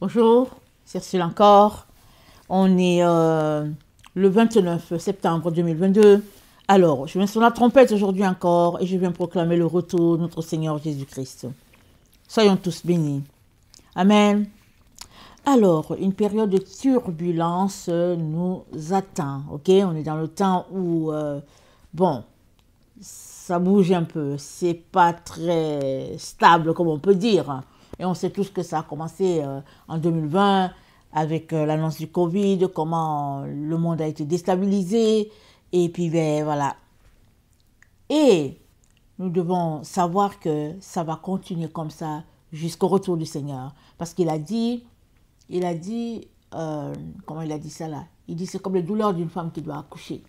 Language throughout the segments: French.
Bonjour, c'est Ursule encore. On est le 29 septembre 2022. Alors, je viens sur la trompette aujourd'hui encore et je viens proclamer le retour de notre Seigneur Jésus-Christ. Soyons tous bénis. Amen. Alors, une période de turbulence nous attend. Ok, on est dans le temps où, bon, ça bouge un peu. C'est pas très stable, comme on peut dire. Et on sait tous que ça a commencé en 2020 avec l'annonce du Covid, comment le monde a été déstabilisé. Et puis, ben, voilà. Et nous devons savoir que ça va continuer comme ça jusqu'au retour du Seigneur. Parce qu'il a dit, comment il a dit ça là? Il dit c'est comme les douleurs d'une femme qui doit accoucher.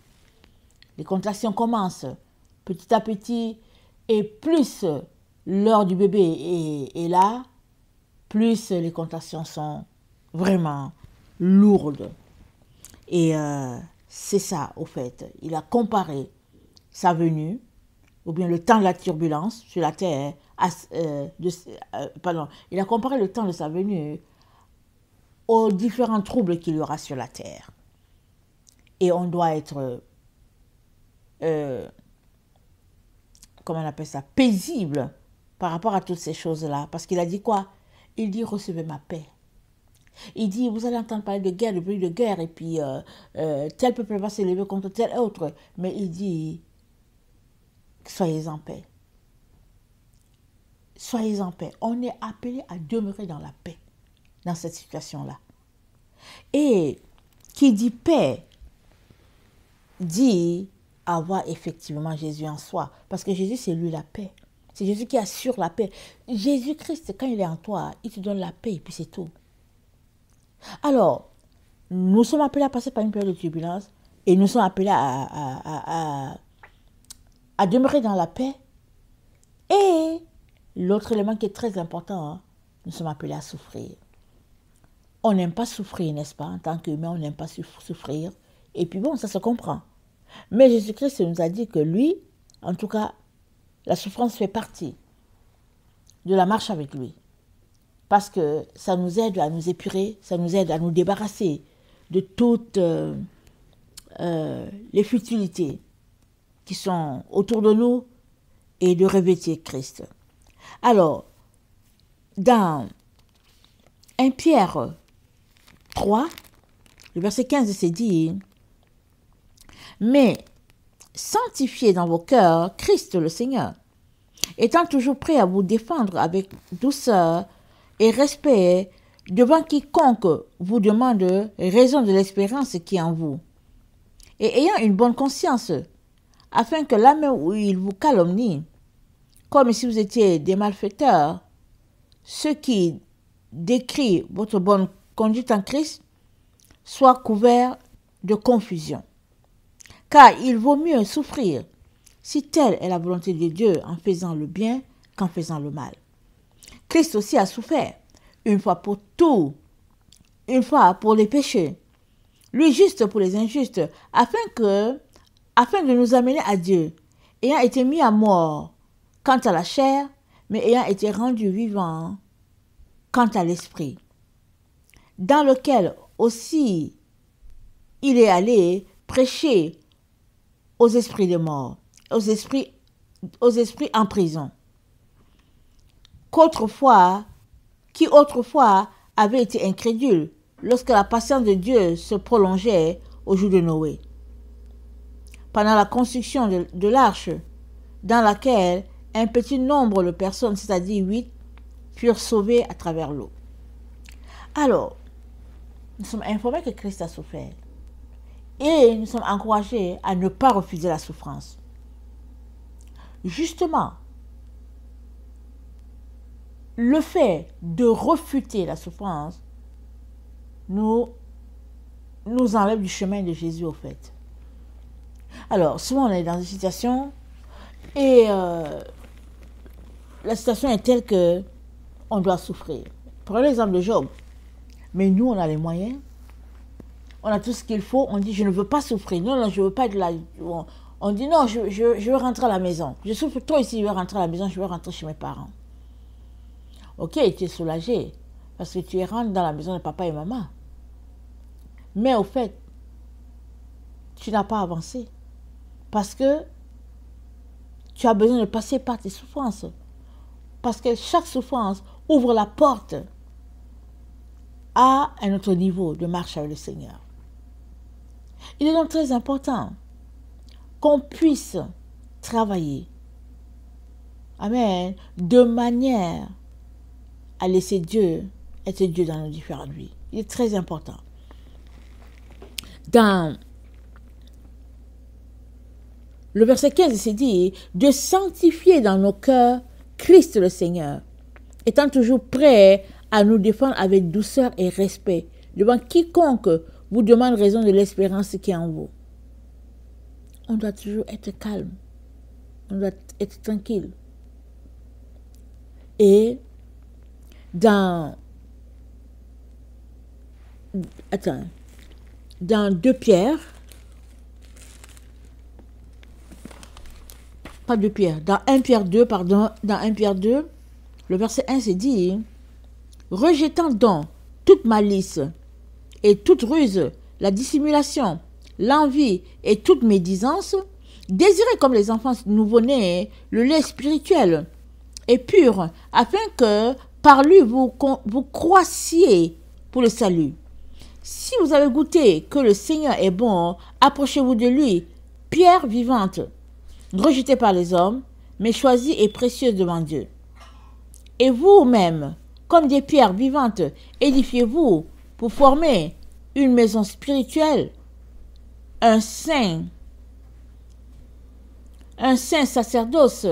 Les contractions commencent petit à petit et plus l'heure du bébé est là, plus les contractions sont vraiment lourdes. Et c'est ça, au fait. Il a comparé sa venue, ou bien le temps de la turbulence sur la terre, il a comparé le temps de sa venue aux différents troubles qu'il y aura sur la terre. Et on doit être, comment on appelle ça, paisible par rapport à toutes ces choses-là. Parce qu'il a dit quoi? Il dit, recevez ma paix. Il dit, vous allez entendre parler de guerre, de bruit de guerre, et puis tel peuple va s'élever contre tel autre. Mais il dit, soyez en paix. Soyez en paix. On est appelé à demeurer dans la paix, dans cette situation-là. Et qui dit paix, dit avoir effectivement Jésus en soi. Parce que Jésus, c'est lui la paix. C'est Jésus qui assure la paix. Jésus-Christ, quand il est en toi, il te donne la paix et puis c'est tout. Alors, nous sommes appelés à passer par une période de turbulence et nous sommes appelés à demeurer dans la paix. Et l'autre élément qui est très important, nous sommes appelés à souffrir. On n'aime pas souffrir, n'est-ce pas? En tant qu'humain, on n'aime pas souffrir. Et puis bon, ça se comprend. Mais Jésus-Christ nous a dit que lui, en tout cas, la souffrance fait partie de la marche avec lui. Parce que ça nous aide à nous épurer, ça nous aide à nous débarrasser de toutes les futilités qui sont autour de nous et de revêtir Christ. Alors, dans 1 Pierre 3, le verset 15, c'est dit, mais sanctifiez dans vos cœurs Christ le Seigneur, étant toujours prêt à vous défendre avec douceur et respect devant quiconque vous demande raison de l'espérance qui est en vous, et ayant une bonne conscience, afin que là même où il vous calomnie, comme si vous étiez des malfaiteurs, ceux qui décrient votre bonne conduite en Christ soient couverts de confusion. Car il vaut mieux souffrir, si telle est la volonté de Dieu, en faisant le bien qu'en faisant le mal. Christ aussi a souffert, une fois pour tout, une fois pour les péchés, lui juste pour les injustes, afin de nous amener à Dieu, ayant été mis à mort quant à la chair, mais ayant été rendu vivant quant à l'esprit, dans lequel aussi il est allé prêcher aux esprits des morts, aux esprits en prison, qui autrefois avaient été incrédules lorsque la patience de Dieu se prolongeait au jour de Noé, pendant la construction de l'arche, dans laquelle un petit nombre de personnes, c'est-à-dire 8, furent sauvées à travers l'eau. Alors, nous sommes informés que Christ a souffert. Et nous sommes encouragés à ne pas refuser la souffrance. Justement, le fait de refuter la souffrance nous enlève du chemin de Jésus, au fait. Alors, souvent on est dans une situation et la situation est telle que on doit souffrir. Prenez l'exemple de Job. Mais nous, on a les moyens. On a tout ce qu'il faut. On dit, je ne veux pas souffrir. Non, je ne veux pas être là. On dit, non, je veux rentrer à la maison. Je souffre trop ici, je veux rentrer à la maison, je veux rentrer chez mes parents. Ok, tu es soulagé. parce que tu rentres dans la maison de papa et maman. Mais au fait, tu n'as pas avancé. Parce que tu as besoin de passer par tes souffrances. Parce que chaque souffrance ouvre la porte à un autre niveau de marche avec le Seigneur. Il est donc très important qu'on puisse travailler, amen, de manière à laisser Dieu être Dieu dans nos différentes vies. Il est très important. Dans le verset 15, il s'est dit de sanctifier dans nos cœurs Christ le Seigneur, étant toujours prêt à nous défendre avec douceur et respect devant quiconque vous demande raison de l'espérance qui est en vous. On doit toujours être calme. On doit être tranquille. Et dans 2 Pierre, pas 2 Pierre, dans 1 Pierre 2, dans 1 Pierre 2, le verset 1 c'est dit, rejetant donc toute malice et toute ruse, la dissimulation, l'envie et toute médisance, désirez comme les enfants nouveau-nés le lait spirituel et pur, afin que par lui vous croissiez pour le salut. Si vous avez goûté que le Seigneur est bon, approchez-vous de lui, pierre vivante, rejetée par les hommes, mais choisie et précieuse devant Dieu. Et vous-même, comme des pierres vivantes, édifiez-vous pour former une maison spirituelle, un saint sacerdoce,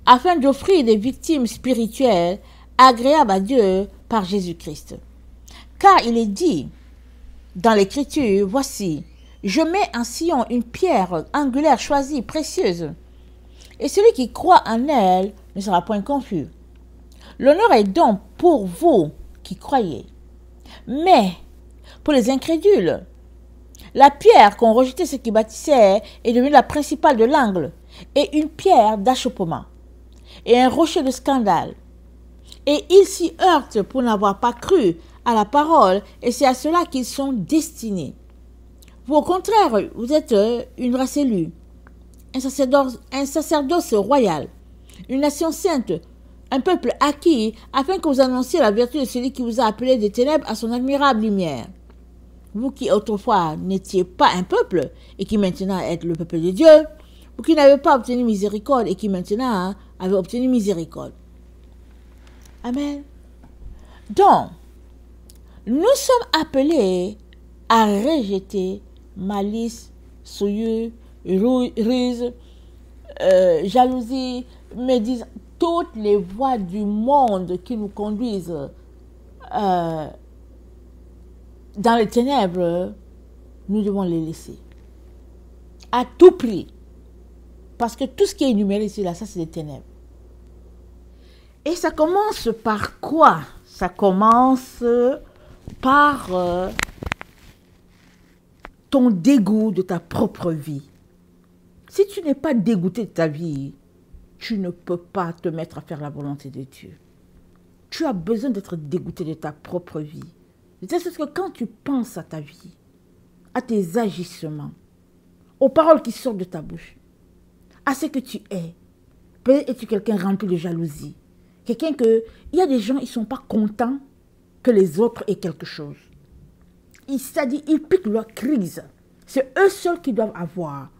afin d'offrir des victimes spirituelles agréables à Dieu par Jésus-Christ. Car il est dit dans l'Écriture, voici, je mets en Sion une pierre angulaire choisie, précieuse, et celui qui croit en elle ne sera point confus. L'honneur est donc pour vous qui croyez. Mais pour les incrédules, la pierre qu'ont rejeté ceux qui bâtissaient est devenue la principale de l'angle, et une pierre d'achoppement, et un rocher de scandale. Et ils s'y heurtent pour n'avoir pas cru à la parole, et c'est à cela qu'ils sont destinés. Vous, au contraire, vous êtes une race élue, un sacerdoce royal, une nation sainte, un peuple acquis, afin que vous annonciez la vertu de celui qui vous a appelé des ténèbres à son admirable lumière. Vous qui autrefois n'étiez pas un peuple, et qui maintenant êtes le peuple de Dieu, vous qui n'avez pas obtenu miséricorde, et qui maintenant avez obtenu miséricorde. Amen. Donc, nous sommes appelés à rejeter malice, souillure, ruse, jalousie, médisance, toutes les voies du monde qui nous conduisent dans les ténèbres, nous devons les laisser. À tout prix. Parce que tout ce qui est énuméré ici, là, ça c'est des ténèbres. Et ça commence par quoi? Ça commence par ton dégoût de ta propre vie. Si tu n'es pas dégoûté de ta vie, tu ne peux pas te mettre à faire la volonté de Dieu. Tu as besoin d'être dégoûté de ta propre vie. C'est-à-dire que quand tu penses à ta vie, à tes agissements, aux paroles qui sortent de ta bouche, à ce que tu es, peut-être es-tu quelqu'un rempli de jalousie. Quelqu'un que, il y a des gens, ils ne sont pas contents que les autres aient quelque chose. C'est-à-dire, ils piquent leur crise. C'est eux seuls qui doivent avoir.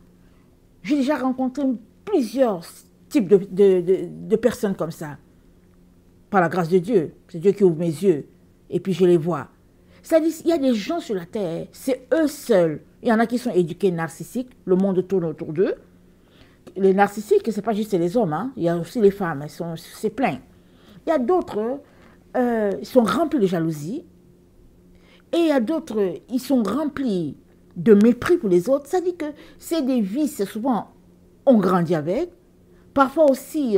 J'ai déjà rencontré plusieurs types de personnes comme ça. Par la grâce de Dieu. C'est Dieu qui ouvre mes yeux. Et puis je les vois. C'est-à-dire, il y a des gens sur la terre, c'est eux seuls. Il y en a qui sont éduqués narcissiques. Le monde tourne autour d'eux. Les narcissiques, ce n'est pas juste les hommes. Hein. Il y a aussi les femmes. C'est plein. Il y a d'autres, ils sont remplis de jalousie. Et il y a d'autres, ils sont remplis de mépris pour les autres. Ça dit que c'est des vices, souvent, on grandit avec. Parfois aussi,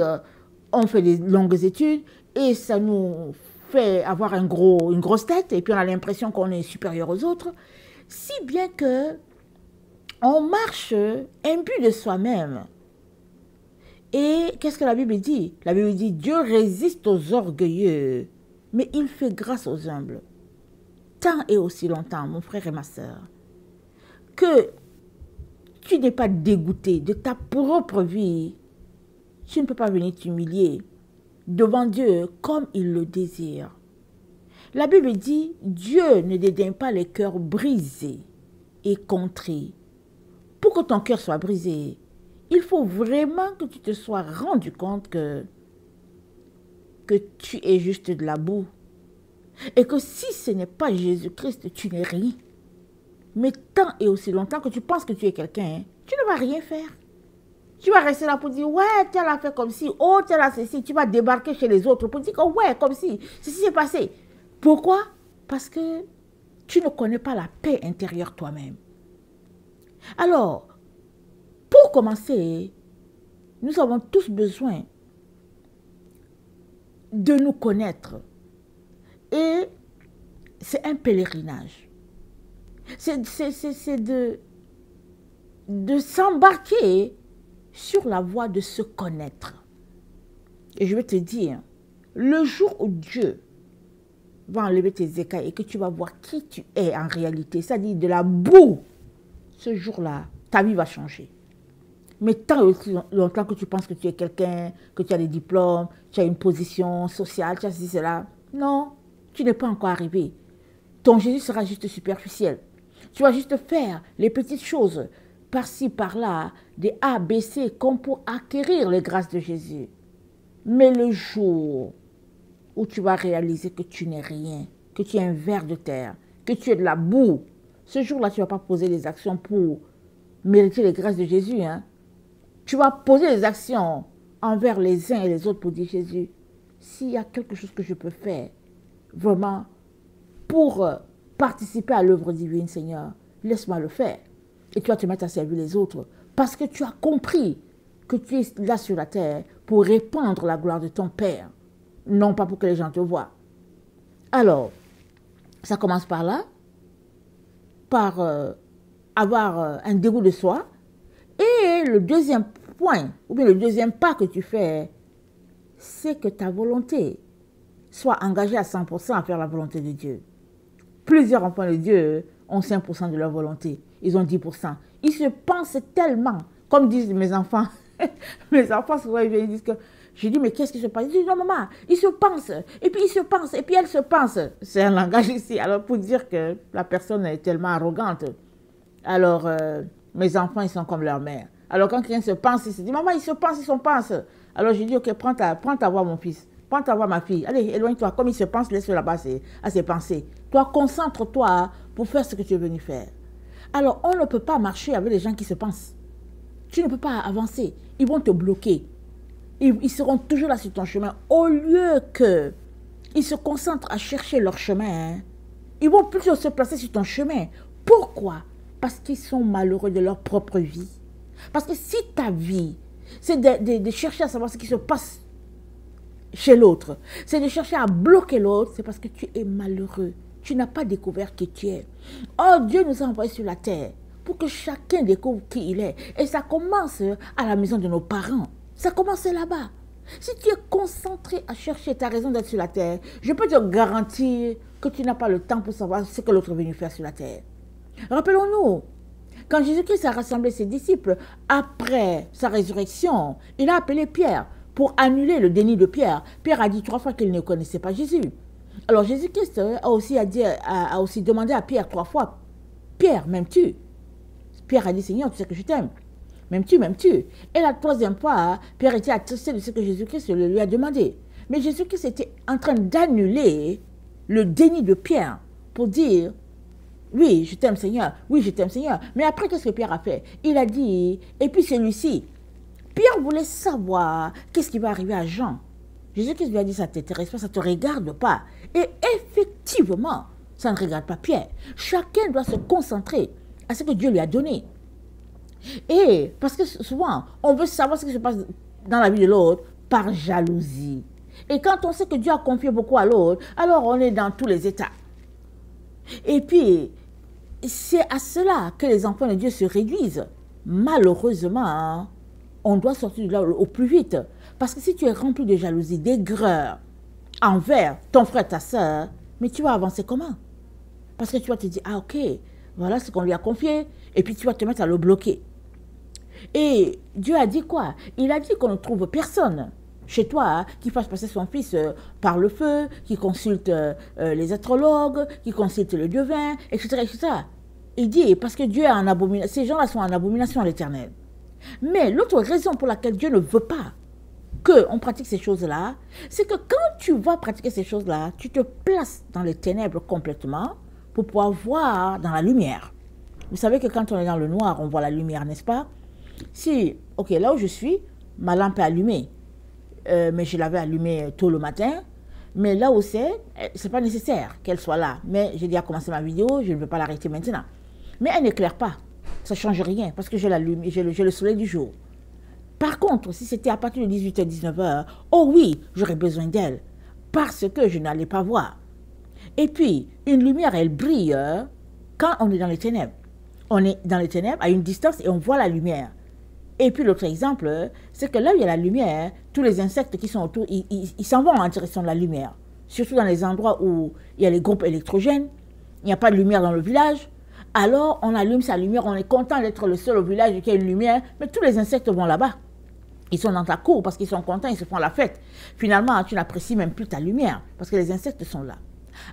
on fait des longues études et ça nous fait avoir une grosse tête et puis on a l'impression qu'on est supérieur aux autres. Si bien que on marche imbu de soi-même. Et qu'est-ce que la Bible dit? La Bible dit, Dieu résiste aux orgueilleux, mais il fait grâce aux humbles. Tant et aussi longtemps, mon frère et ma sœur, que tu n'es pas dégoûté de ta propre vie, tu ne peux pas venir t'humilier devant Dieu comme il le désire. La Bible dit, Dieu ne dédaigne pas les cœurs brisés et contrits. Pour que ton cœur soit brisé, il faut vraiment que tu te sois rendu compte que tu es juste de la boue. Et que si ce n'est pas Jésus-Christ, tu n'es rien. Mais tant et aussi longtemps que tu penses que tu es quelqu'un, tu ne vas rien faire. Tu vas rester là pour dire, ouais, tu as fait comme si, oh, tu as ceci. Tu vas débarquer chez les autres pour dire, oh, ouais, comme si, ceci s'est passé. Pourquoi? Parce que tu ne connais pas la paix intérieure toi-même. Alors, pour commencer, nous avons tous besoin de nous connaître. Et c'est un pèlerinage. C'est de s'embarquer sur la voie de se connaître. Et je vais te dire, le jour où Dieu va enlever tes écailles et que tu vas voir qui tu es en réalité, c'est-à-dire de la boue, ce jour-là, ta vie va changer. Mais tant aussi longtemps que tu penses que tu es quelqu'un, que tu as des diplômes, tu as une position sociale, tu as ceci, cela, non, tu n'es pas encore arrivé. Ton Jésus sera juste superficiel. Tu vas juste faire les petites choses, par-ci, par-là, des A, B, C, comme pour acquérir les grâces de Jésus. Mais le jour où tu vas réaliser que tu n'es rien, que tu es un ver de terre, que tu es de la boue, ce jour-là, tu ne vas pas poser les actions pour mériter les grâces de Jésus. Hein? Tu vas poser les actions envers les uns et les autres pour dire, Jésus, s'il y a quelque chose que je peux faire, vraiment, pour participer à l'œuvre divine, Seigneur, laisse-moi le faire. Et tu vas te mettre à servir les autres. Parce que tu as compris que tu es là sur la terre pour répandre la gloire de ton Père. Non pas pour que les gens te voient. Alors, ça commence par là, par avoir un dégoût de soi. Et le deuxième point, ou bien le deuxième pas que tu fais, c'est que ta volonté soit engagée à 100% à faire la volonté de Dieu. Plusieurs enfants de Dieu ont 5% de leur volonté. Ils ont 10%. Ils se pensent tellement, comme disent mes enfants. Mes enfants, souvent, ils viennent dire que... Je dis, mais qu'est-ce qui se passe? Je dis, non, maman, ils se pensent. Et puis, ils se pensent. Et puis, elle se pense. C'est un langage ici. Alors, pour dire que la personne est tellement arrogante. Alors, mes enfants, ils sont comme leur mère. Alors, quand quelqu'un se pense, il se dit, maman, ils se pensent, ils se pensent. Alors, je dis, ok, prends ta voix, mon fils. Prends ta voix, ma fille. Allez, éloigne-toi. Comme il se pense, laisse-le là-bas à ses pensées. Toi, concentre-toi pour faire ce que tu es venu faire. Alors, on ne peut pas marcher avec les gens qui se pensent. Tu ne peux pas avancer. Ils vont te bloquer. Ils seront toujours là sur ton chemin. Au lieu qu'ils se concentrent à chercher leur chemin, ils vont plutôt se placer sur ton chemin. Pourquoi? Parce qu'ils sont malheureux de leur propre vie. Parce que si ta vie, c'est de chercher à savoir ce qui se passe chez l'autre, c'est de chercher à bloquer l'autre, c'est parce que tu es malheureux. Tu n'as pas découvert qui tu es. Oh, Dieu nous a envoyés sur la terre pour que chacun découvre qui il est. Et ça commence à la maison de nos parents. Ça commence là-bas. Si tu es concentré à chercher ta raison d'être sur la terre, je peux te garantir que tu n'as pas le temps pour savoir ce que l'autre est venu faire sur la terre. Rappelons-nous, quand Jésus-Christ a rassemblé ses disciples, après sa résurrection, il a appelé Pierre pour annuler le déni de Pierre. Pierre a dit 3 fois qu'il ne connaissait pas Jésus. Alors Jésus-Christ a aussi demandé à Pierre 3 fois, Pierre, m'aimes-tu? Pierre a dit, Seigneur, tu sais que je t'aime. M'aimes-tu, m'aimes-tu? Et la 3e fois, Pierre était attristé de ce que Jésus-Christ lui a demandé. Mais Jésus-Christ était en train d'annuler le déni de Pierre pour dire, oui, je t'aime Seigneur, oui, je t'aime Seigneur. Mais après, qu'est-ce que Pierre a fait? Il a dit, et puis celui-ci. Pierre voulait savoir qu'est-ce qui va arriver à Jean. Jésus-Christ lui a dit, ça ne t'intéresse pas, ça ne te regarde pas. Et effectivement, ça ne regarde pas Pierre. Chacun doit se concentrer à ce que Dieu lui a donné. Et parce que souvent, on veut savoir ce qui se passe dans la vie de l'autre par jalousie. Et quand on sait que Dieu a confié beaucoup à l'autre, alors on est dans tous les états. Et puis, c'est à cela que les enfants de Dieu se réduisent. Malheureusement, on doit sortir de là au plus vite. Parce que si tu es rempli de jalousie, d'aigreur envers ton frère, ta soeur, mais tu vas avancer comment? Parce que tu vas te dire, ah ok, voilà ce qu'on lui a confié, et puis tu vas te mettre à le bloquer. Et Dieu a dit quoi? Il a dit qu'on ne trouve personne chez toi hein, qui fasse passer son fils par le feu, qui consulte les astrologues, qui consulte le devin, etc., etc. Il dit, parce que Dieu est en abomination, ces gens-là sont en abomination à l'Éternel. Mais l'autre raison pour laquelle Dieu ne veut pas qu'on pratique ces choses-là, c'est que quand tu vas pratiquer ces choses-là, tu te places dans les ténèbres complètement pour pouvoir voir dans la lumière. Vous savez que quand on est dans le noir, on voit la lumière, n'est-ce pas? Si, ok, là où je suis, ma lampe est allumée, mais je l'avais allumée tôt le matin, mais là où c'est pas nécessaire qu'elle soit là. Mais j'ai déjà commencé ma vidéo, je ne veux pas l'arrêter maintenant. Mais elle n'éclaire pas, ça ne change rien, parce que j'ai le soleil du jour. Par contre, si c'était à partir de 18h, 19h, oh oui, j'aurais besoin d'elle, parce que je n'allais pas voir. Et puis, une lumière, elle brille quand on est dans les ténèbres. On est dans les ténèbres à une distance et on voit la lumière. Et puis l'autre exemple, c'est que là où il y a la lumière, tous les insectes qui sont autour, ils s'en vont en direction de la lumière. Surtout dans les endroits où il y a les groupes électrogènes, il n'y a pas de lumière dans le village. Alors on allume sa lumière, on est content d'être le seul au village qui a une lumière, mais tous les insectes vont là-bas. Ils sont dans ta cour parce qu'ils sont contents, ils se font la fête. Finalement, tu n'apprécies même plus ta lumière parce que les insectes sont là.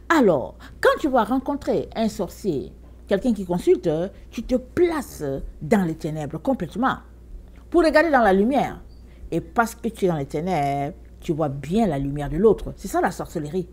Alors, quand tu vas rencontrer un sorcier, quelqu'un qui consulte, tu te places dans les ténèbres complètement pour regarder dans la lumière. Et parce que tu es dans les ténèbres, tu vois bien la lumière de l'autre. C'est ça la sorcellerie.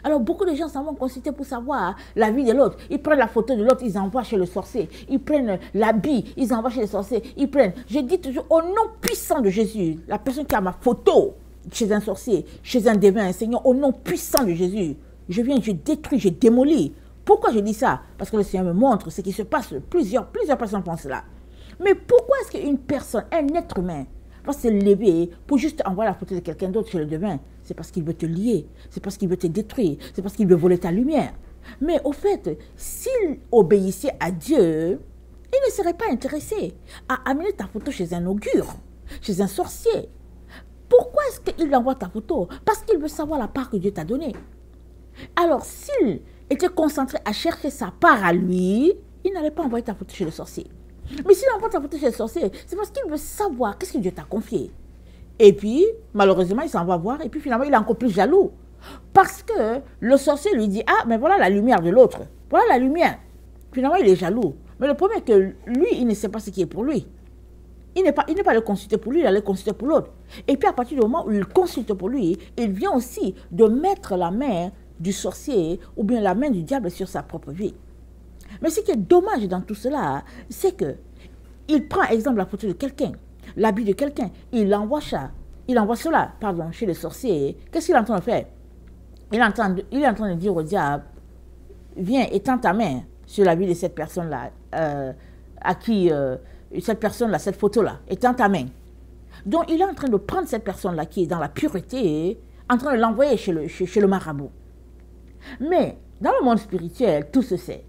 Alors beaucoup de gens s'en vont consulter pour savoir la vie de l'autre. Ils prennent la photo de l'autre, ils envoient chez le sorcier. Ils prennent l'habit, ils envoient chez le sorcier. Ils prennent, je dis toujours, au nom puissant de Jésus, la personne qui a ma photo chez un sorcier, chez un devin, un seigneur, au nom puissant de Jésus, je viens, je détruis, je démolis. Pourquoi je dis ça? Parce que le Seigneur me montre ce qui se passe. Plusieurs personnes pensent cela. Mais pourquoi est-ce qu'une personne, un être humain, va se lever pour juste envoyer la photo de quelqu'un d'autre chez le devin? C'est parce qu'il veut te lier, c'est parce qu'il veut te détruire, c'est parce qu'il veut voler ta lumière. Mais au fait, s'il obéissait à Dieu, il ne serait pas intéressé à amener ta photo chez un augure, chez un sorcier. Pourquoi est-ce qu'il envoie ta photo? Parce qu'il veut savoir la part que Dieu t'a donnée. Alors, s'il était concentré à chercher sa part à lui, il n'allait pas envoyer ta photo chez le sorcier. Mais s'il envoie ta photo chez le sorcier, c'est parce qu'il veut savoir qu'est-ce que Dieu t'a confié. Et puis, malheureusement, il s'en va voir et puis finalement, il est encore plus jaloux. Parce que le sorcier lui dit, ah, mais voilà la lumière de l'autre. Voilà la lumière. Finalement, il est jaloux. Mais le problème est que lui, il ne sait pas ce qui est pour lui. Il n'est pas le consulter pour lui, il allait consulter pour l'autre. Et puis, à partir du moment où il consulte pour lui, il vient aussi de mettre la main du sorcier ou bien la main du diable sur sa propre vie. Mais ce qui est dommage dans tout cela, c'est que il prend exemple la photo de quelqu'un, l'habit de quelqu'un, il envoie cela, chez le sorcier. Qu'est-ce qu'il est en train de faire? Il est en train de dire au diable, viens, étends ta main sur l'habit de cette personne-là, à qui cette personne-là, cette photo-là, étends ta main. Donc il est en train de prendre cette personne-là qui est dans la pureté, en train de l'envoyer chez le marabout. Mais dans le monde spirituel, tout se sait.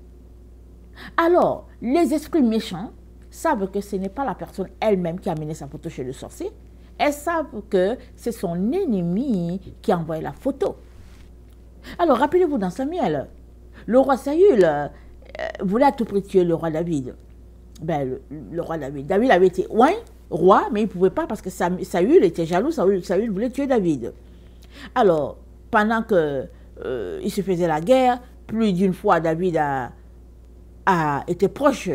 Alors, les esprits méchants savent que ce n'est pas la personne elle-même qui a amené sa photo chez le sorcier. Elles savent que c'est son ennemi qui a envoyé la photo. Alors, rappelez-vous dans Samuel, le roi Saül voulait à tout prix tuer le roi David. Ben, le roi David. David avait été roi, mais il ne pouvait pas parce que Saül était jaloux. Saül voulait tuer David. Alors, pendant qu'il se faisait la guerre, plus d'une fois David a été proche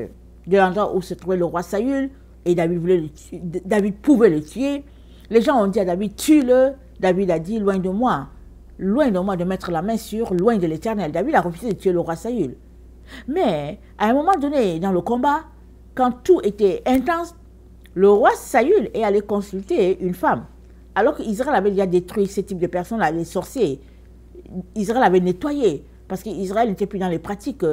de l'endroit où se trouvait le roi Saül et David pouvait le tuer. Les gens ont dit à David, tue-le. David a dit, loin de moi de mettre la main sur, loin de l'Éternel. David a refusé de tuer le roi Saül. Mais à un moment donné, dans le combat, quand tout était intense, le roi Saül est allé consulter une femme. Alors qu'Israël avait déjà détruit ce type de personnes-là, les sorciers. Israël avait nettoyé, parce qu'Israël n'était plus dans les pratiques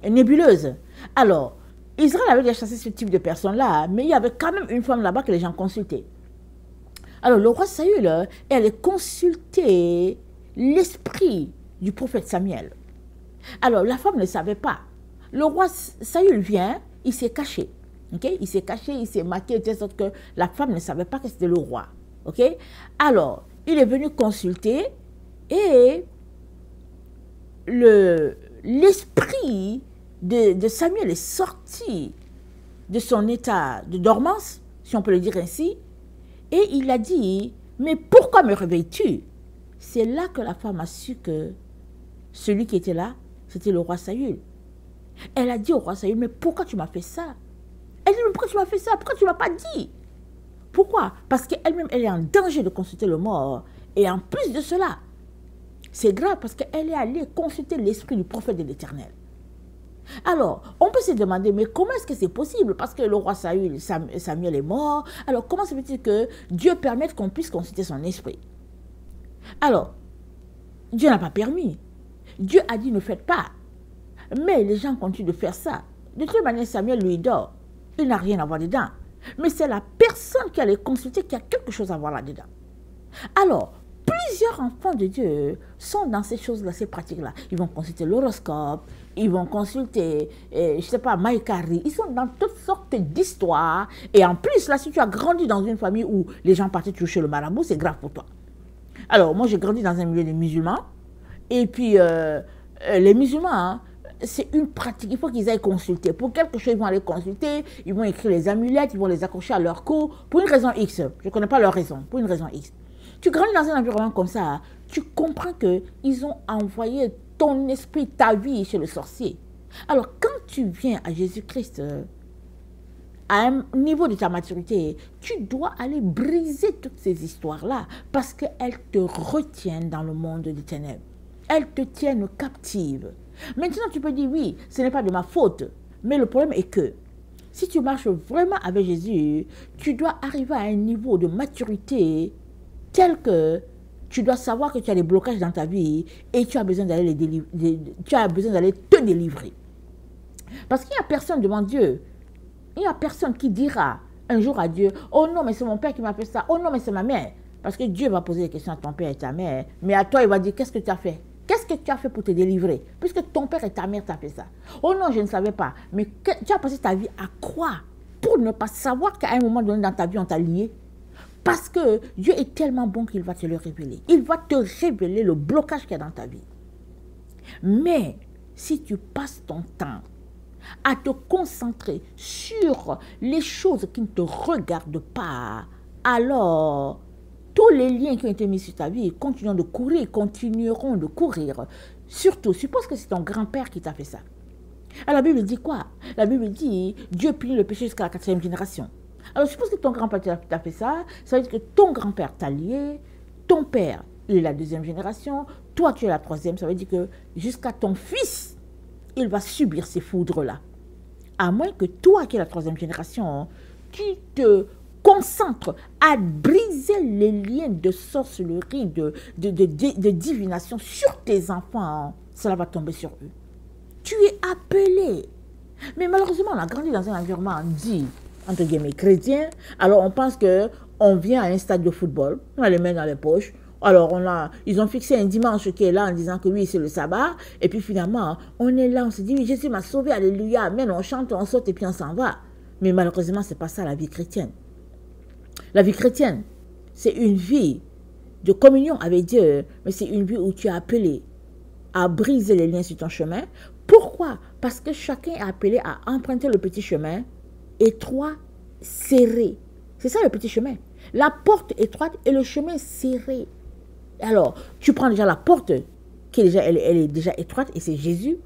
nébuleuses. Alors, Israël avait déjà chassé ce type de personnes-là, mais il y avait quand même une femme là-bas que les gens consultaient. Alors, le roi Saül est allé consulter l'esprit du prophète Samuel. Alors, la femme ne savait pas. Le roi Saül vient, il s'est caché. Okay? Il s'est caché, il s'est maquillé, de telle sorte que la femme ne savait pas que c'était le roi. Okay? Alors, il est venu consulter et l'esprit de Samuel est sorti de son état de dormance, si on peut le dire ainsi, et il a dit, mais pourquoi me réveilles-tu? C'est là que la femme a su que celui qui était là, c'était le roi Saül. Elle a dit au roi Saül, mais pourquoi tu m'as fait ça? Elle dit, mais pourquoi tu m'as fait ça? Pourquoi tu ne m'as pas dit? Pourquoi? Parce qu'elle-même, elle est en danger de consulter le mort. Et en plus de cela, c'est grave parce qu'elle est allée consulter l'esprit du prophète de l'Éternel. Alors, on peut se demander, mais comment est-ce que c'est possible? Parce que le roi Samuel est mort. Alors, comment se fait-il que Dieu permette qu'on puisse consulter son esprit? Alors, Dieu n'a pas permis. Dieu a dit, ne faites pas. Mais les gens continuent de faire ça. De toute manière, Samuel lui dort. Il n'a rien à voir dedans. Mais c'est la personne qui a les consulter qui a quelque chose à voir là-dedans. Alors, plusieurs enfants de Dieu sont dans ces choses-là, ces pratiques-là. Ils vont consulter l'horoscope, ils vont consulter, je ne sais pas, Maïkari. Ils sont dans toutes sortes d'histoires. Et en plus, là, si tu as grandi dans une famille où les gens partaient toujours chez le marabout, c'est grave pour toi. Alors, moi, j'ai grandi dans un milieu de musulmans. Et puis, les musulmans, hein, c'est une pratique. Il faut qu'ils aillent consulter. Pour quelque chose, ils vont aller consulter. Ils vont écrire les amulettes, ils vont les accrocher à leur cou. Pour une raison X. Je ne connais pas leur raison. Pour une raison X. Tu grandis dans un environnement comme ça, tu comprends qu'ils ont envoyé ton esprit, ta vie chez le sorcier. Alors, quand tu viens à Jésus-Christ, à un niveau de ta maturité, tu dois aller briser toutes ces histoires-là parce qu'elles te retiennent dans le monde des ténèbres. Elles te tiennent captive. Maintenant, tu peux dire, oui, ce n'est pas de ma faute. Mais le problème est que si tu marches vraiment avec Jésus, tu dois arriver à un niveau de maturité tel que tu dois savoir que tu as des blocages dans ta vie et tu as besoin d'aller te délivrer. Parce qu'il n'y a personne devant Dieu. Il n'y a personne qui dira un jour à Dieu, oh non, mais c'est mon père qui m'a fait ça. Oh non, mais c'est ma mère. Parce que Dieu va poser des questions à ton père et ta mère. Mais à toi, il va dire, qu'est-ce que tu as fait? Qu'est-ce que tu as fait pour te délivrer? Puisque ton père et ta mère t'ont fait ça. Oh non, je ne savais pas. Mais tu as passé ta vie à quoi? Pour ne pas savoir qu'à un moment donné dans ta vie, on t'a lié. Parce que Dieu est tellement bon qu'il va te le révéler. Il va te révéler le blocage qu'il y a dans ta vie. Mais si tu passes ton temps à te concentrer sur les choses qui ne te regardent pas, alors tous les liens qui ont été mis sur ta vie continueront de courir. Surtout, suppose que c'est ton grand-père qui t'a fait ça. Alors la Bible dit quoi? La Bible dit, Dieu punit le péché jusqu'à la 4e génération. Alors suppose que ton grand-père t'a fait ça, ça veut dire que ton grand-père t'a lié, ton père, il est la 2e génération, toi tu es la 3e, ça veut dire que jusqu'à ton fils, il va subir ces foudres-là. À moins que toi qui es la 3e génération, tu te concentres à briser les liens de sorcellerie, de divination sur tes enfants, cela va tomber sur eux. Tu es appelé. Mais malheureusement, on a grandi dans un environnement dit, entre guillemets, chrétien. Alors on pense qu'on vient à un stade de football, on a les mains dans les poches. Alors ils ont fixé un dimanche qui est là en disant que oui, c'est le sabbat. Et puis finalement, on est là, on se dit, oui, Jésus m'a sauvé, alléluia. Mais on chante, on saute et puis on s'en va. Mais malheureusement, ce n'est pas ça la vie chrétienne. La vie chrétienne, c'est une vie de communion avec Dieu, mais c'est une vie où tu es appelé à briser les liens sur ton chemin. Pourquoi? Parce que chacun est appelé à emprunter le petit chemin étroit, serré. C'est ça le petit chemin. La porte étroite et le chemin serré. Alors, tu prends déjà la porte, qui est déjà, elle est déjà étroite, et c'est Jésus.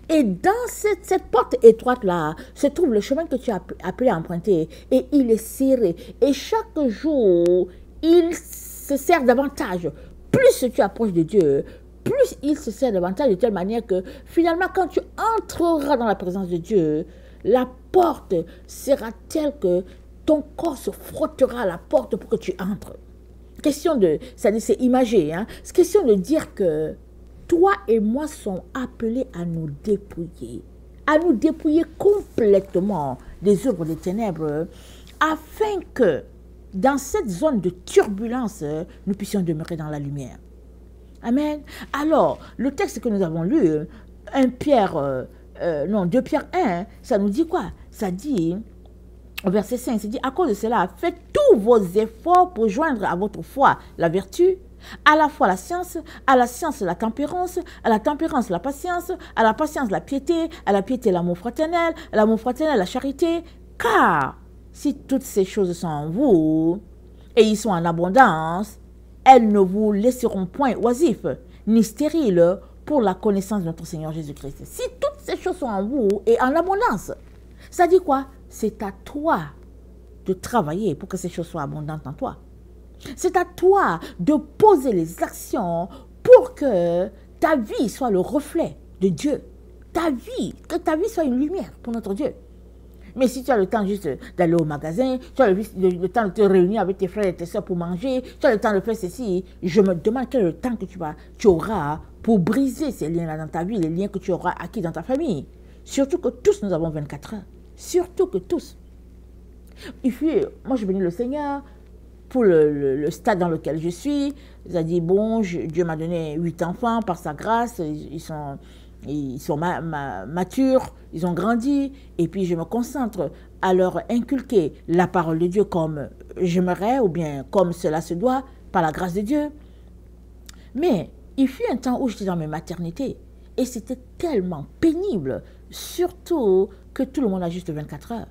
Et dans cette porte étroite-là, se trouve le chemin que tu as appelé à emprunter. Et il est serré. Et chaque jour, il se sert davantage. Plus tu approches de Dieu, plus il se sert davantage de telle manière que finalement, quand tu entreras dans la présence de Dieu, la porte sera telle que ton corps se frottera à la porte pour que tu entres. Question de, c'est imagé, hein? C'est question de dire que toi et moi sommes appelés à nous dépouiller complètement des œuvres des ténèbres, afin que dans cette zone de turbulence, nous puissions demeurer dans la lumière. Amen. Alors, le texte que nous avons lu, 2 Pierre 1, ça nous dit quoi? Ça dit, Au verset 5, c'est dit, à cause de cela, faites tous vos efforts pour joindre à votre foi la vertu, à la foi la science la tempérance, à la tempérance la patience, à la patience la piété l'amour fraternel, à l'amour fraternel la charité, car si toutes ces choses sont en vous, et ils sont en abondance, elles ne vous laisseront point oisifs, ni stériles pour la connaissance de notre Seigneur Jésus-Christ. Si toutes ces choses sont en vous et en abondance, ça dit quoi? C'est à toi de travailler pour que ces choses soient abondantes en toi. C'est à toi de poser les actions pour que ta vie soit le reflet de Dieu. Que ta vie soit une lumière pour notre Dieu. Mais si tu as le temps juste d'aller au magasin, tu as le temps de te réunir avec tes frères et tes soeurs pour manger, tu as le temps de faire ceci, je me demande quel est le temps que tu auras pour briser ces liens-là dans ta vie, les liens que tu auras acquis dans ta famille. Surtout que tous nous avons 24 heures. Surtout que tous. Et puis, moi je bénis le Seigneur pour le stade dans lequel je suis. Il a dit, bon, Dieu m'a donné 8 enfants par sa grâce, ils sont matures, ils ont grandi, et puis je me concentre à leur inculquer la parole de Dieu comme j'aimerais, ou bien comme cela se doit, par la grâce de Dieu. Mais il fut un temps où j'étais dans mes maternités, et c'était tellement pénible, surtout que tout le monde a juste 24 heures.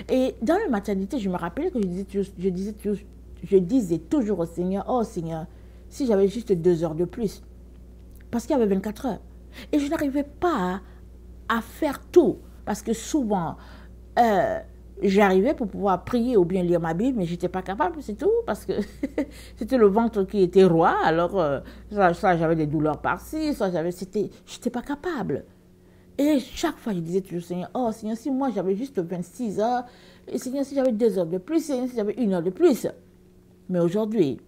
Et dans les maternités, je me rappelais que je disais toujours au Seigneur, oh Seigneur, si j'avais juste 2 heures de plus, parce qu'il y avait 24 heures. Et je n'arrivais pas à faire tout, parce que souvent, j'arrivais pour pouvoir prier ou bien lire ma Bible, mais je n'étais pas capable, c'est tout, parce que c'était le ventre qui était roi, alors soit j'avais des douleurs par-ci, soit je n'étais pas capable. Et chaque fois, je disais toujours, Seigneur, oh Seigneur, si moi j'avais juste 26 heures, et Seigneur, si j'avais 2 heures de plus, Seigneur, si j'avais 1 heure de plus. Mais aujourd'hui,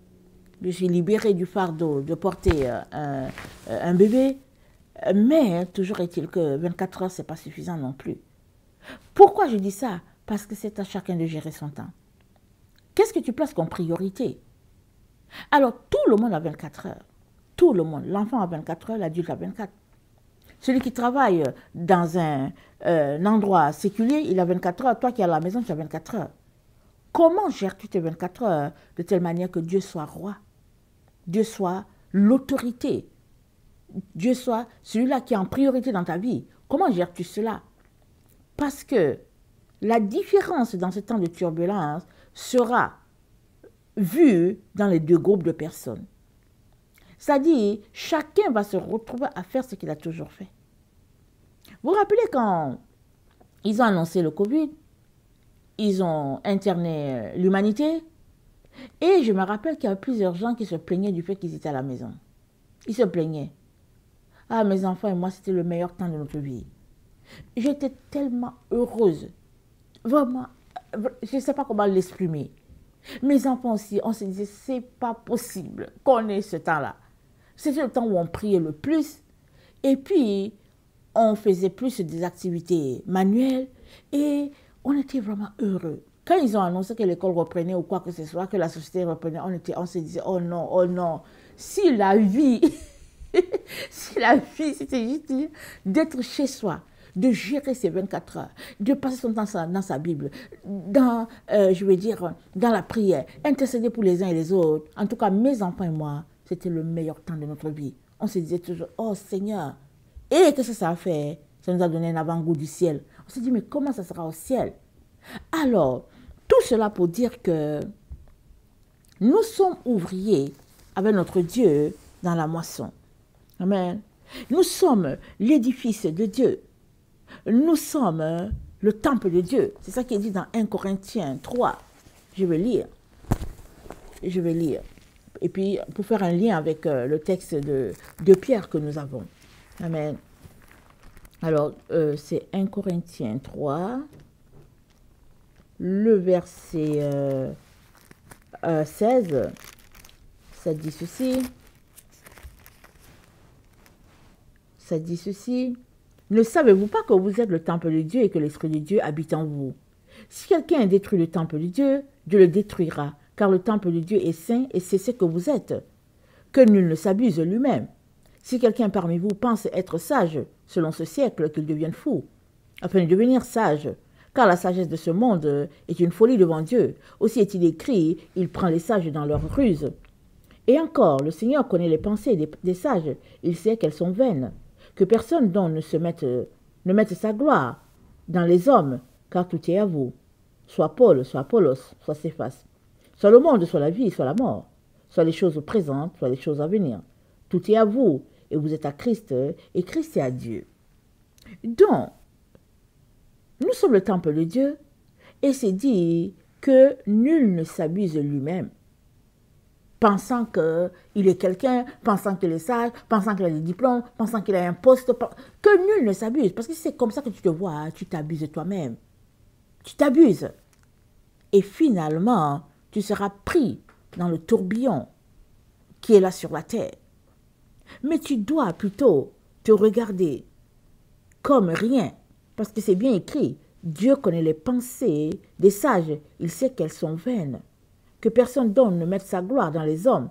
je suis libérée du fardeau de porter un bébé, mais toujours est-il que 24 heures, ce n'est pas suffisant non plus. Pourquoi je dis ça? Parce que c'est à chacun de gérer son temps. Qu'est-ce que tu places comme priorité? Alors, tout le monde a 24 heures. Tout le monde. L'enfant a 24 heures, l'adulte a 24. Celui qui travaille dans un endroit séculier, il a 24 heures. Toi qui es à la maison, tu as 24 heures. Comment gères-tu tes 24 heures de telle manière que Dieu soit roi? Dieu soit l'autorité. Dieu soit celui-là qui est en priorité dans ta vie. Comment gères-tu cela? Parce que la différence dans ce temps de turbulence sera vue dans les 2 groupes de personnes. C'est-à-dire, chacun va se retrouver à faire ce qu'il a toujours fait. Vous vous rappelez quand ils ont annoncé le Covid, ils ont interné l'humanité, et je me rappelle qu'il y avait plusieurs gens qui se plaignaient du fait qu'ils étaient à la maison. Ils se plaignaient. Ah, mes enfants et moi, c'était le meilleur temps de notre vie. J'étais tellement heureuse. Vraiment, je ne sais pas comment l'exprimer. Mes enfants aussi, on se disait, c'est pas possible qu'on ait ce temps-là. C'était le temps où on priait le plus. Et puis, on faisait plus des activités manuelles. Et on était vraiment heureux. Quand ils ont annoncé que l'école reprenait ou quoi que ce soit, que la société reprenait, on se disait, oh non. Si la vie, c'était juste d'être chez soi, de gérer ses 24 heures, de passer son temps dans sa Bible, dans la prière, intercéder pour les uns et les autres. En tout cas, mes enfants et moi, c'était le meilleur temps de notre vie. On se disait toujours, oh Seigneur, et qu'est-ce que ça a fait? Ça nous a donné un avant-goût du ciel. On s'est dit, mais comment ça sera au ciel? Alors, tout cela pour dire que nous sommes ouvriers avec notre Dieu dans la moisson. Amen. Nous sommes l'édifice de Dieu. Nous sommes le temple de Dieu. C'est ça qui est dit dans 1 Corinthiens 3. Je vais lire. Et puis, pour faire un lien avec le texte de Pierre que nous avons. Amen. Alors, c'est 1 Corinthiens 3, le verset 16. Ça dit ceci. Ne savez-vous pas que vous êtes le temple de Dieu et que l'Esprit de Dieu habite en vous? Si quelqu'un a détruit le temple de Dieu, Dieu le détruira, car le temple de Dieu est saint et c'est ce que vous êtes. Que nul ne s'abuse lui-même. Si quelqu'un parmi vous pense être sage, selon ce siècle, qu'il devienne fou, afin de devenir sage, car la sagesse de ce monde est une folie devant Dieu. Aussi est-il écrit, il prend les sages dans leur ruse. Et encore, le Seigneur connaît les pensées des sages, il sait qu'elles sont vaines. Que personne donc ne mette sa gloire dans les hommes, car tout est à vous. Soit Paul, soit Apollos, soit Céphas. Soit le monde, soit la vie, soit la mort. Soit les choses présentes, soit les choses à venir. Tout est à vous, et vous êtes à Christ, et Christ est à Dieu. Donc, nous sommes le temple de Dieu, et c'est dit que nul ne s'abuse lui-même, pensant qu'il est quelqu'un, pensant qu'il est sage, pensant qu'il a des diplômes, pensant qu'il a un poste, que nul ne s'abuse. Parce que c'est comme ça que tu te vois, tu t'abuses toi-même. Tu t'abuses. Et finalement, tu seras pris dans le tourbillon qui est là sur la terre. Mais tu dois plutôt te regarder comme rien, parce que c'est bien écrit, Dieu connaît les pensées des sages, il sait qu'elles sont vaines. Que personne donc ne mette sa gloire dans les hommes,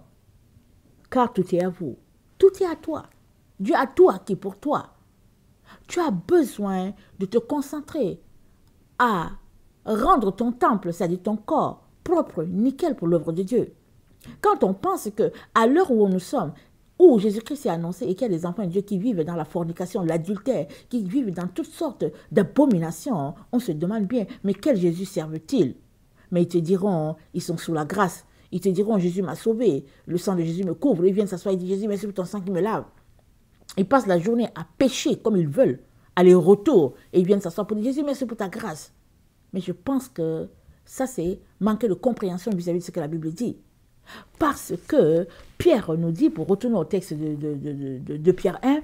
car tout est à vous, tout est à toi. Dieu a tout acquis pour toi. Tu as besoin de te concentrer à rendre ton temple, c'est-à-dire ton corps, propre, nickel pour l'œuvre de Dieu. Quand on pense que à l'heure où nous sommes, où Jésus-Christ est annoncé et qu'il y a des enfants de Dieu qui vivent dans la fornication, l'adultère, qui vivent dans toutes sortes d'abominations, on se demande bien, mais quel Jésus servent-ils? Mais ils te diront, ils sont sous la grâce. Ils te diront, Jésus m'a sauvé, le sang de Jésus me couvre. Ils viennent s'asseoir et disent, Jésus, merci pour ton sang qui me lave. Ils passent la journée à pécher comme ils veulent, aller-retour, et ils viennent s'asseoir pour dire, Jésus, merci pour ta grâce. Mais je pense que ça, c'est manquer de compréhension vis-à-vis de ce que la Bible dit. Parce que Pierre nous dit, pour retourner au texte de Pierre 1,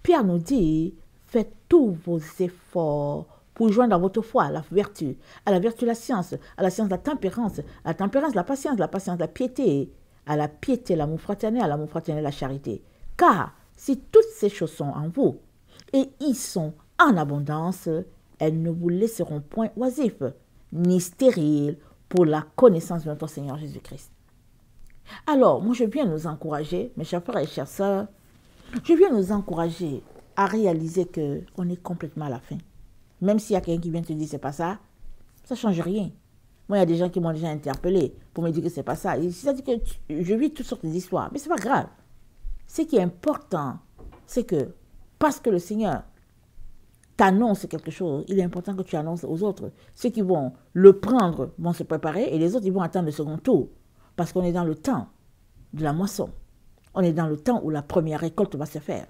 Pierre nous dit, faites tous vos efforts pour joindre à votre foi la vertu, à la vertu la science, à la science la tempérance, à la tempérance la patience la piété, à la piété l'amour fraternel, à l'amour fraternel la charité. Car si toutes ces choses sont en vous, et y sont en abondance, elles ne vous laisseront point oisifs, ni stériles pour la connaissance de notre Seigneur Jésus-Christ. Alors, moi, je viens nous encourager, mes chers frères et chères sœurs, je viens nous encourager à réaliser qu'on est complètement à la fin. Même s'il y a quelqu'un qui vient te dire que ce n'est pas ça, ça ne change rien. Moi, il y a des gens qui m'ont déjà interpellé pour me dire que ce n'est pas ça. C'est-à-dire que je vis toutes sortes d'histoires, mais ce n'est pas grave. Ce qui est important, c'est que parce que le Seigneur t'annonce quelque chose, il est important que tu annonces aux autres. Ceux qui vont le prendre vont se préparer et les autres, ils vont attendre le second tour. Parce qu'on est dans le temps de la moisson. On est dans le temps où la première récolte va se faire.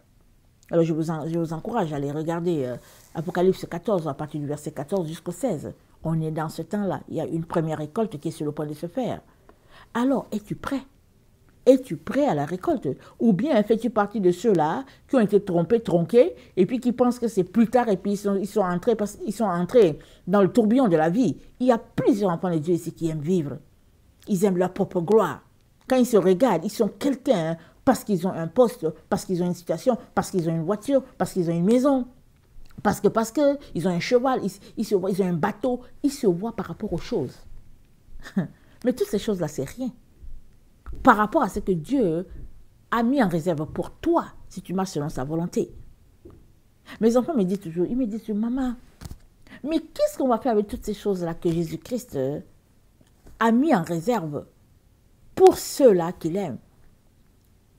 Alors je vous encourage à aller regarder Apocalypse 14, à partir du verset 14 jusqu'au 16. On est dans ce temps-là. Il y a une première récolte qui est sur le point de se faire. Alors, es-tu prêt? Es-tu prêt à la récolte? Ou bien fais-tu partie de ceux-là qui ont été trompés, tronqués, et puis qui pensent que c'est plus tard, et puis ils sont entrés dans le tourbillon de la vie. Il y a plusieurs enfants de Dieu ici qui aiment vivre. Ils aiment leur propre gloire. Quand ils se regardent, ils sont quelqu'un parce qu'ils ont un poste, parce qu'ils ont une situation, parce qu'ils ont une voiture, parce qu'ils ont une maison, parce que ils ont un cheval, ils ont un bateau. Ils se voient par rapport aux choses. Mais toutes ces choses-là, c'est rien. Par rapport à ce que Dieu a mis en réserve pour toi, si tu marches selon sa volonté. Mes enfants me disent toujours, maman, mais qu'est-ce qu'on va faire avec toutes ces choses-là que Jésus-Christ a mis en réserve pour ceux-là qu'il aime?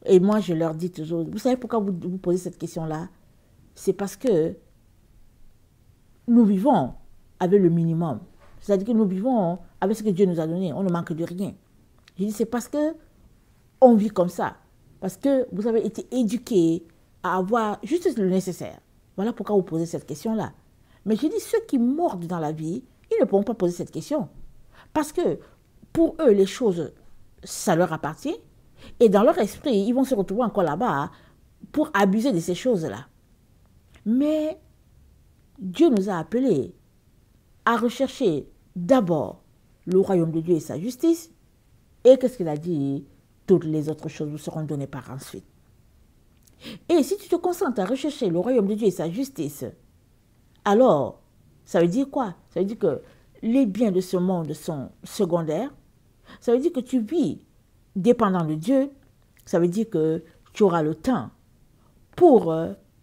Et moi, je leur dis toujours, vous savez pourquoi vous posez cette question-là? C'est parce que nous vivons avec le minimum. C'est-à-dire que nous vivons avec ce que Dieu nous a donné. On ne manque de rien. Je dis, c'est parce que on vit comme ça. Parce que vous avez été éduqués à avoir juste le nécessaire. Voilà pourquoi vous posez cette question-là. Mais je dis, ceux qui mordent dans la vie, ils ne pourront pas poser cette question. Parce que pour eux, les choses, ça leur appartient. Et dans leur esprit, ils vont se retrouver encore là-bas pour abuser de ces choses-là. Mais Dieu nous a appelés à rechercher d'abord le royaume de Dieu et sa justice. Et qu'est-ce qu'il a dit? Toutes les autres choses vous seront données par ensuite. Et si tu te concentres à rechercher le royaume de Dieu et sa justice, alors, ça veut dire quoi? Ça veut dire que les biens de ce monde sont secondaires. Ça veut dire que tu vis dépendant de Dieu. Ça veut dire que tu auras le temps pour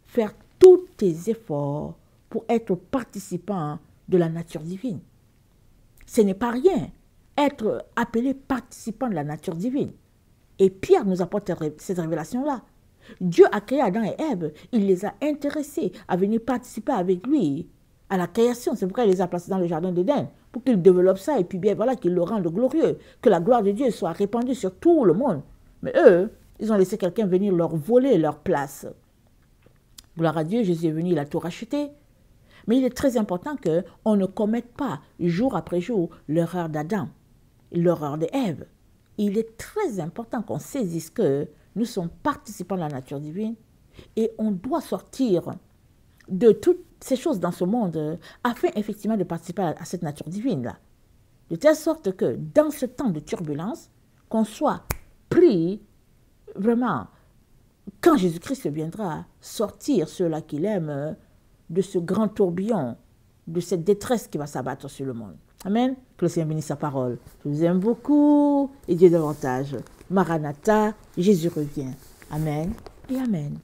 faire tous tes efforts pour être participant de la nature divine. Ce n'est pas rien, être appelé participant de la nature divine. Et Pierre nous apporte cette révélation-là. Dieu a créé Adam et Ève, il les a intéressés à venir participer avec lui à la création. C'est pourquoi il les a placés dans le jardin d'Éden, pour qu'ils développent ça et puis bien voilà, qu'ils le rendent glorieux, que la gloire de Dieu soit répandue sur tout le monde. Mais eux, ils ont laissé quelqu'un venir leur voler leur place. Gloire à Dieu, Jésus est venu, il a tout racheté. Mais il est très important qu'on ne commette pas jour après jour l'erreur d'Adam, l'erreur d'Ève. Il est très important qu'on saisisse que nous sommes participants de la nature divine et on doit sortir de toutes ces choses dans ce monde afin effectivement de participer à cette nature divine-là. De telle sorte que dans ce temps de turbulence, qu'on soit pris vraiment, quand Jésus-Christ viendra, sortir ceux-là qu'il aime de ce grand tourbillon, de cette détresse qui va s'abattre sur le monde. Amen. Que le Seigneur bénisse sa parole. Je vous aime beaucoup et Dieu davantage. Maranatha, Jésus revient. Amen et Amen.